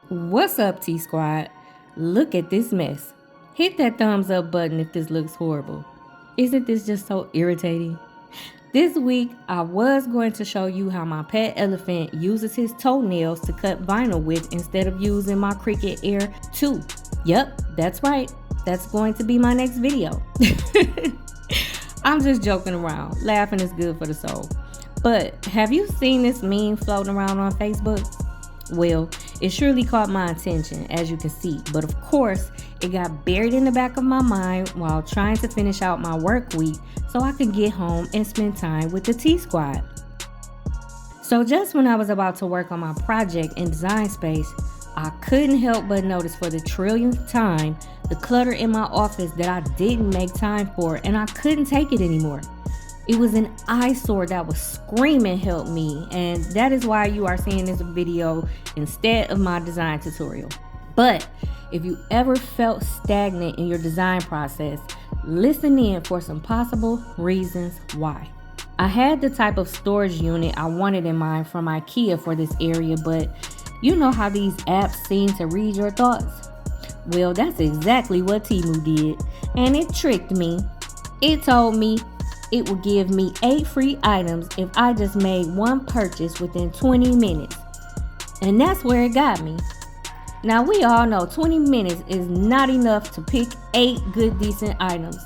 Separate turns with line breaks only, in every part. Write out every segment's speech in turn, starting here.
What's up, TeeSquad? Look at this mess. Hit that thumbs up button if this looks horrible. Isn't this just so irritating? This week, I was going to show you how my pet elephant uses his toenails to cut vinyl with instead of using my Cricut Air 2. Yep, that's right. That's going to be my next video. I'm just joking around. Laughing is good for the soul. But have you seen this meme floating around on Facebook? Well, it surely caught my attention, as you can see, but of course, it got buried in the back of my mind while trying to finish out my work week so I could get home and spend time with the TeeSquad. So just when I was about to work on my project in Design Space, I couldn't help but notice for the trillionth time the clutter in my office that I didn't make time for, and I couldn't take it anymore. It was an eyesore that was screaming help me, and that is why you are seeing this video instead of my design tutorial. But if you ever felt stagnant in your design process, listen in for some possible reasons why. I had the type of storage unit I wanted in mind from IKEA for this area, but you know how these apps seem to read your thoughts? Well, that's exactly what Temu did, and it tricked me. It told me it would give me 8 free items if I just made one purchase within 20 minutes. And that's where it got me. Now we all know 20 minutes is not enough to pick 8 good decent items.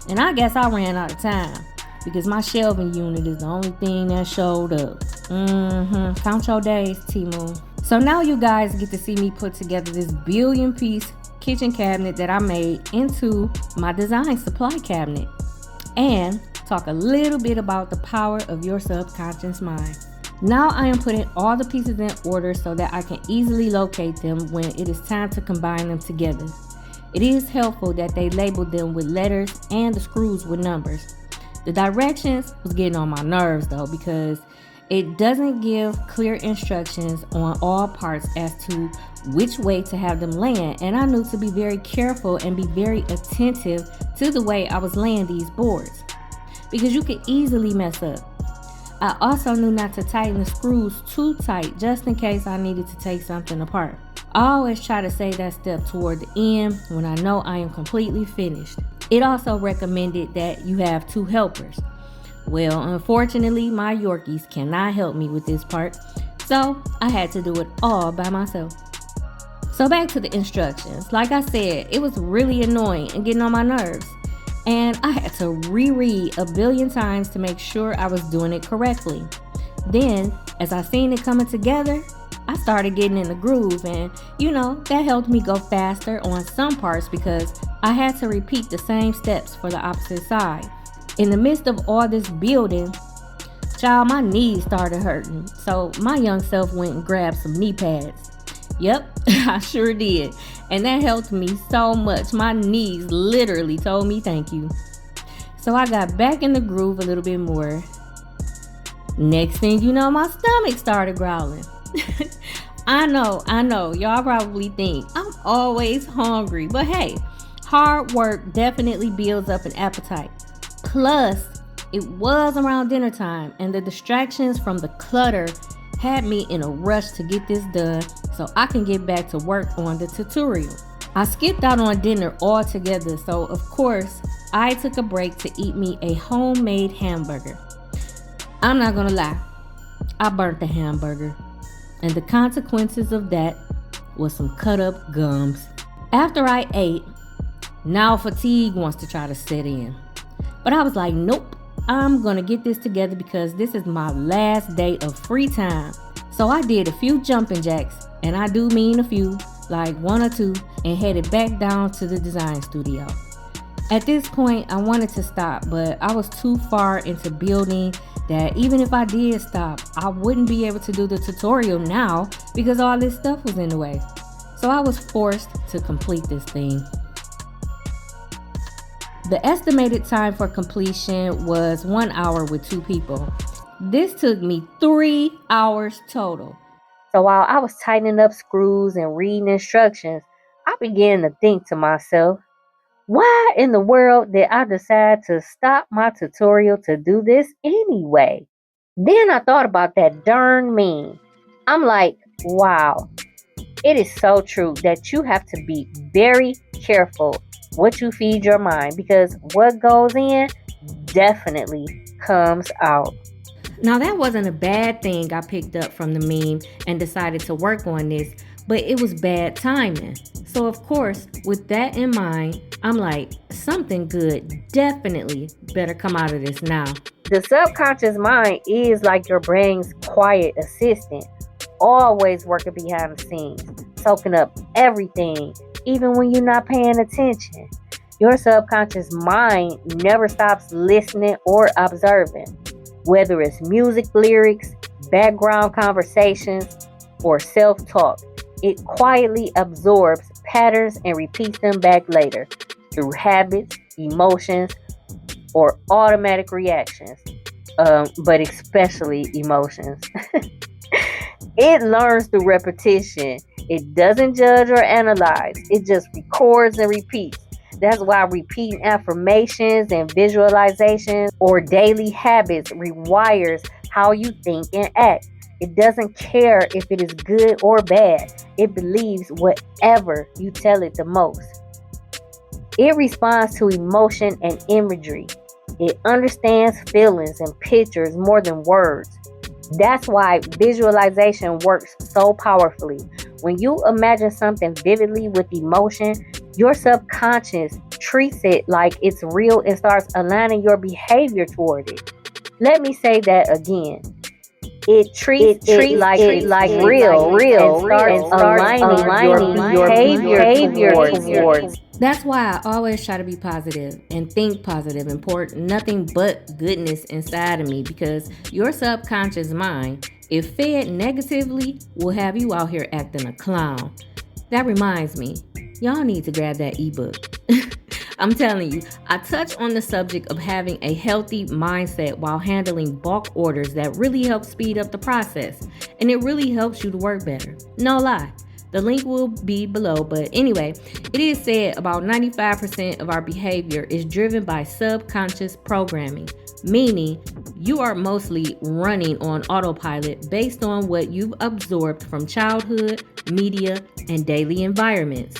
And I guess I ran out of time because my shelving unit is the only thing that showed up. Count your days, Temu. So now you guys get to see me put together this billion-piece kitchen cabinet that I made into my design supply cabinet. And talk a little bit about the power of your subconscious mind. Now I am putting all the pieces in order so that I can easily locate them when it is time to combine them together. It is helpful that they labeled them with letters and the screws with numbers. The directions was getting on my nerves though, because it doesn't give clear instructions on all parts as to which way to have them land, and I knew to be very careful and be very attentive to the way I was laying these boards, because you could easily mess up. I also knew not to tighten the screws too tight just in case I needed to take something apart. I always try to save that step toward the end when I know I am completely finished. It also recommended that you have 2 helpers. Well, unfortunately, my Yorkies cannot help me with this part, so I had to do it all by myself. So back to the instructions. Like I said, it was really annoying and getting on my nerves. And I had to reread a billion times to make sure I was doing it correctly. Then, as I seen it coming together, I started getting in the groove, and that helped me go faster on some parts because I had to repeat the same steps for the opposite side. In the midst of all this building, child, my knees started hurting, so my young self went and grabbed some knee pads. Yep, I sure did. And that helped me so much. My knees literally told me thank you. So I got back in the groove a little bit more. Next thing you know, my stomach started growling. I know. Y'all probably think I'm always hungry. But hey, hard work definitely builds up an appetite. Plus, it was around dinner time, and the distractions from the clutter had me in a rush to get this done so I can get back to work on the tutorial. I skipped out on dinner altogether, so of course, I took a break to eat me a homemade hamburger. I'm not gonna lie, I burnt the hamburger, and the consequences of that was some cut up gums. After I ate, now fatigue wants to try to set in. But I was like, nope, I'm gonna get this together because this is my last day of free time. So I did a few jumping jacks, and I do mean a few, like 1 or 2, and headed back down to the design studio. At this point, I wanted to stop, but I was too far into building that even if I did stop, I wouldn't be able to do the tutorial now because all this stuff was in the way. So I was forced to complete this thing. The estimated time for completion was 1 hour with 2 people. This took me 3 hours total. So while I was tightening up screws and reading instructions, I began to think to myself, why in the world did I decide to stop my tutorial to do this anyway? Then I thought about that darn meme. I'm like, wow,
It is so true that you have to be very careful what you feed your mind, because what goes in definitely comes out.
Now, that wasn't a bad thing I picked up from the meme and decided to work on this, but it was bad timing. So, of course, with that in mind, I'm like, something good definitely better come out of this now.
The subconscious mind is like your brain's quiet assistant, always working behind the scenes, soaking up everything, even when you're not paying attention. Your subconscious mind never stops listening or observing, whether it's music lyrics, background conversations, or self talk. It quietly absorbs patterns and repeats them back later through habits, emotions, or automatic reactions, but especially emotions. It learns through repetition. It doesn't judge or analyze, it just records and repeats. That's why repeating affirmations and visualizations or daily habits rewires how you think and act. It doesn't care if it is good or bad, it believes whatever you tell it the most. It responds to emotion and imagery. It understands feelings and pictures more than words. That's why visualization works so powerfully. When you imagine something vividly with emotion, your subconscious treats it like it's real and starts aligning your behavior toward it. Let me say that again. It treats it like it's real, and starts aligning your behavior towards.
That's why I always try to be positive and think positive and pour nothing but goodness inside of me, because your subconscious mind, if fed negatively, will have you out here acting a clown. That reminds me, y'all need to grab that ebook. I'm telling you, I touch on the subject of having a healthy mindset while handling bulk orders that really help speed up the process, and it really helps you to work better. No lie. The link will be below, but anyway, it is said about 95% of our behavior is driven by subconscious programming, meaning you are mostly running on autopilot based on what you've absorbed from childhood, media, and daily environments.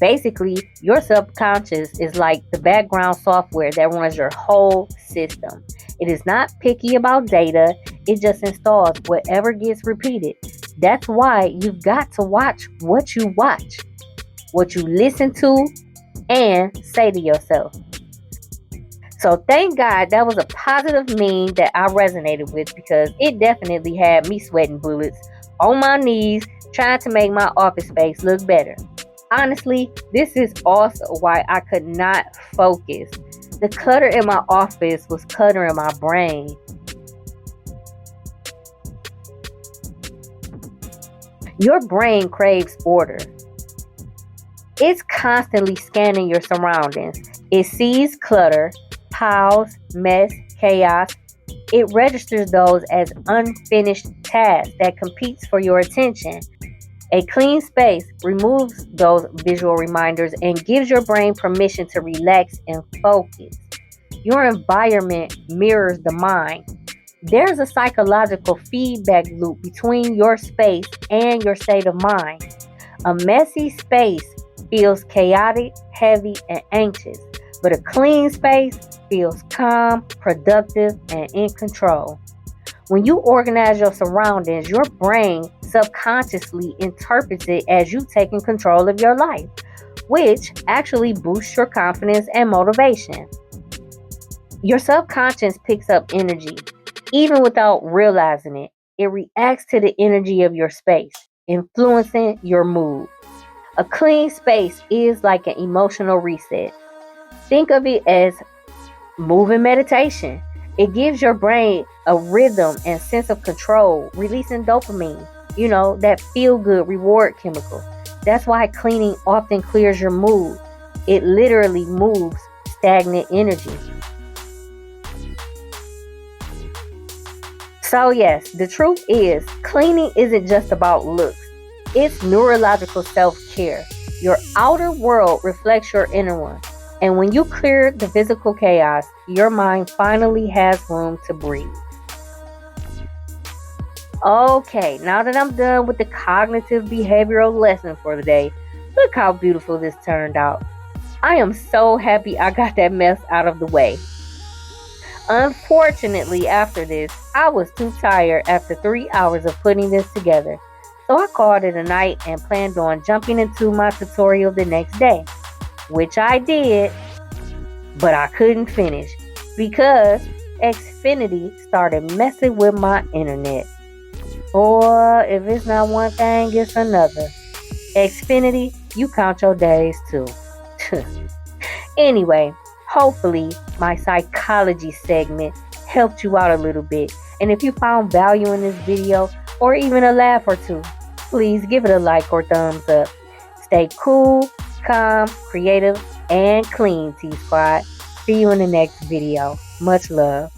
Basically, your subconscious is like the background software that runs your whole system. It is not picky about data, it just installs whatever gets repeated. That's why you've got to watch, what you listen to, and say to yourself. So thank God that was a positive meme that I resonated with, because it definitely had me sweating bullets on my knees trying to make my office space look better. Honestly, this is also why I could not focus. The clutter in my office was cluttering my brain. Your brain craves order. It's constantly scanning your surroundings. It sees clutter, piles, mess, chaos. It registers those as unfinished tasks that competes for your attention. A clean space removes those visual reminders and gives your brain permission to relax and focus. Your environment mirrors the mind. There's a psychological feedback loop between your space and your state of mind. A messy space feels chaotic, heavy, and anxious, but a clean space feels calm, productive, and in control. When you organize your surroundings, your brain subconsciously interprets it as you taking control of your life, which actually boosts your confidence and motivation. Your subconscious picks up energy, even without realizing it. It reacts to the energy of your space, influencing your mood. A clean space is like an emotional reset. Think of it as moving meditation. It gives your brain a rhythm and sense of control, releasing dopamine, that feel good reward chemical. That's why cleaning often clears your mood. It literally moves stagnant energy. So, yes, the truth is, cleaning isn't just about looks, it's neurological self care. Your outer world reflects your inner one. And when you clear the physical chaos, your mind finally has room to breathe. Okay, now that I'm done with the cognitive behavioral lesson for the day, look how beautiful this turned out. I am so happy I got that mess out of the way. Unfortunately, after this, I was too tired after 3 hours of putting this together. So I called it a night and planned on jumping into my tutorial the next day, which I did, but I couldn't finish because Xfinity started messing with my internet. Or if it's not one thing, it's another. Xfinity, you count your days too. Anyway, hopefully my psychology segment helped you out a little bit. And if you found value in this video or even a laugh or two, please give it a like or thumbs up. Stay cool, calm, creative, and clean, TeeSquad. See you in the next video. Much love.